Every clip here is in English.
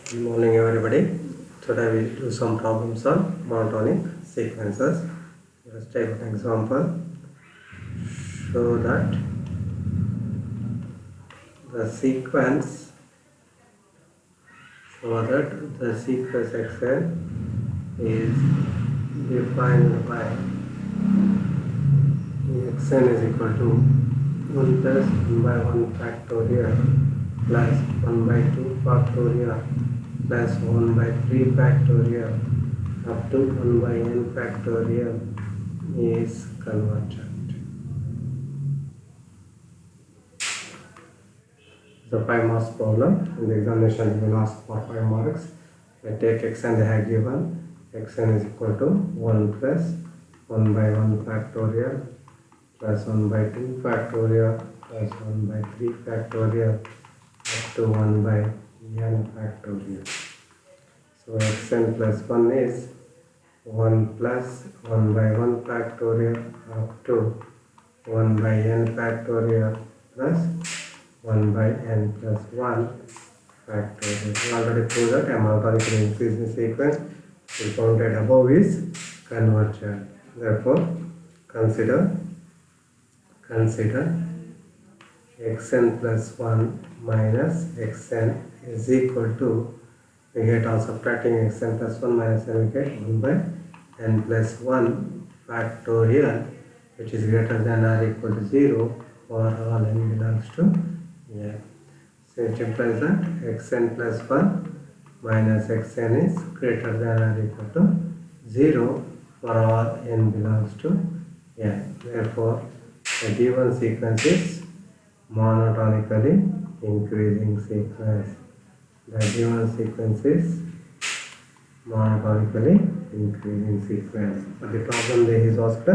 Good morning everybody. Today we do some problems on monotonic sequences. Let's take an example. Show that the sequence xn is defined by xn is equal to 1 plus 1 by 1 factorial plus 1 by 2 factorial plus 1 by 3 factorial up to 1 by n factorial is convergent. The 5 marks problem. In the examination you will ask for 5 marks. I take xn they have given. Xn is equal to 1 plus 1 by 1 factorial plus 1 by 2 factorial plus 1 by 3 factorial up to 1 by n factorial. So xn plus 1 is 1 plus 1 by 1 factorial up to 1 by n factorial plus 1 by n plus 1 factorial. We already proved that a monotonically increasing sequence is bounded above is convergent. Therefore, consider xn plus 1 minus xn is equal to, we get on subtracting xn plus 1 minus n, we get 1 by n plus 1 factorial, which is greater than or equal to 0 for all n belongs to n. So it implies that xn plus 1 minus xn is greater than or equal to 0 for all n belongs to n. Therefore, the given sequence is monotonically increasing sequence. The given sequence is monotonically increasing sequence. But the problem there is asked,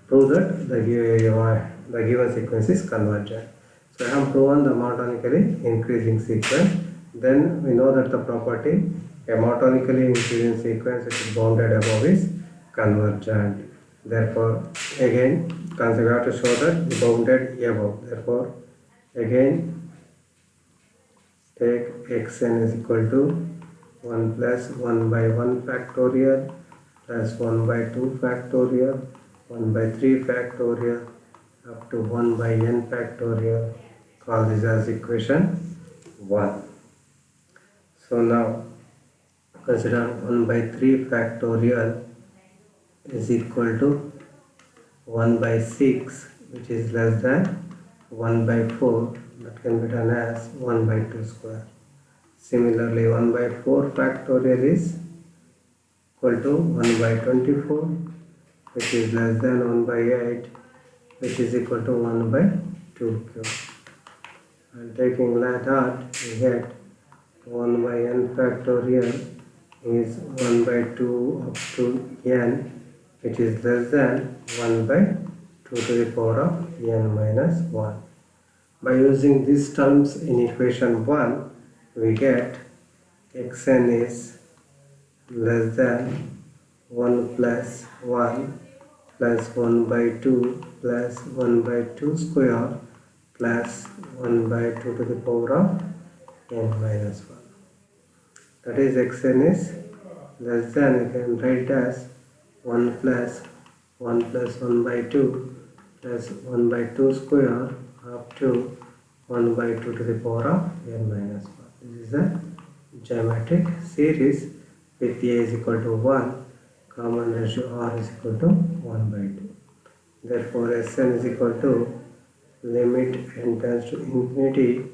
prove that the given sequence is convergent. So I have proven the monotonically increasing sequence. Then we know that the property a monotonically increasing sequence which is bounded above is convergent. Therefore, again, we have to show that the bounded above. Therefore, again, take xn is equal to 1 plus 1 by 1 factorial plus 1 by 2 factorial, 1 by 3 factorial up to 1 by n factorial. Call this as equation 1. So now consider 1 by 3 factorial is equal to 1 by 6, which is less than 1 by 4, that can be done as 1 by 2 square. Similarly, 1 by 4 factorial is equal to 1 by 24, which is less than 1 by 8, which is equal to 1 by 2 cube. And taking that out, we get 1 by n factorial is 1 by 2 up to n, which is less than 1 by 2 to the power of n minus 1. By using these terms in equation 1, we get xn is less than 1 plus 1 plus 1 by 2 plus 1 by 2 square plus 1 by 2 to the power of n minus 1. That is xn is less than, we can write as 1 plus 1 by 2 plus 1 by 2 square up to 1 by 2 to the power of n minus 1. This is a geometric series with a is equal to 1, common ratio r is equal to 1 by 2. Therefore, Sn is equal to limit n tends to infinity.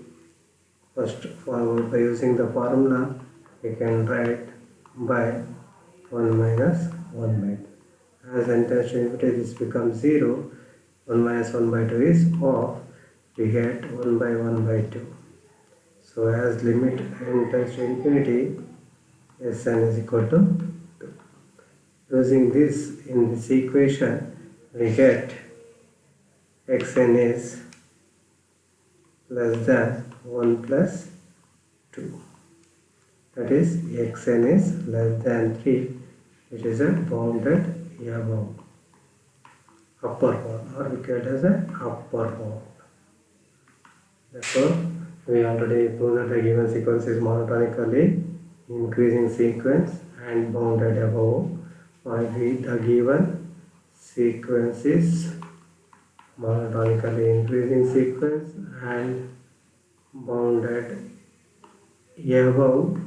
First, by using the formula, we can write by 1 minus 1 by 2. As n tends to infinity, this becomes 0. 1 minus 1 by 2 is off. We get 1 by 1 by 2. So as limit n tends to infinity, Sn is equal to 2. Using this in this equation, we get xn is less than 1 plus 2. That is, xn is less than 3, which is a bounded above, upper bound, or we get as a upper bound. Therefore, we already proved that the given sequence is monotonically increasing sequence and bounded above by the given sequence is monotonically increasing sequence and bounded above,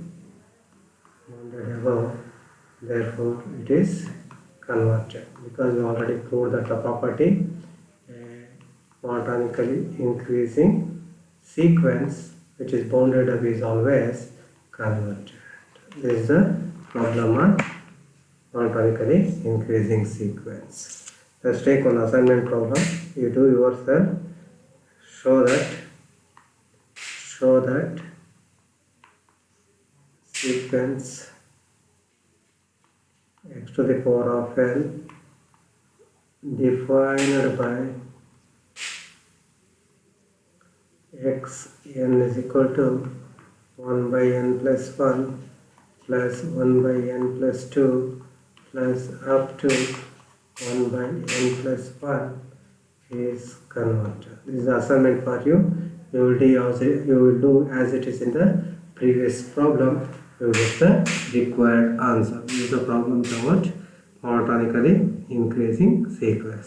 therefore it is convergent, because we already proved that the property monotonically increasing sequence which is bounded up is always convergent. This is the problem on monotonically increasing sequence. Let's take one assignment problem. You do yourself. Show that sequence x to the power of l defined by x n is equal to 1 by n plus 1 plus 1 by n plus 2 plus up to 1 by n plus 1 is convergent. This is the assignment for you. You will do as it is in the previous problem. You will get the required answer. This is the problem about monotonically increasing sequence.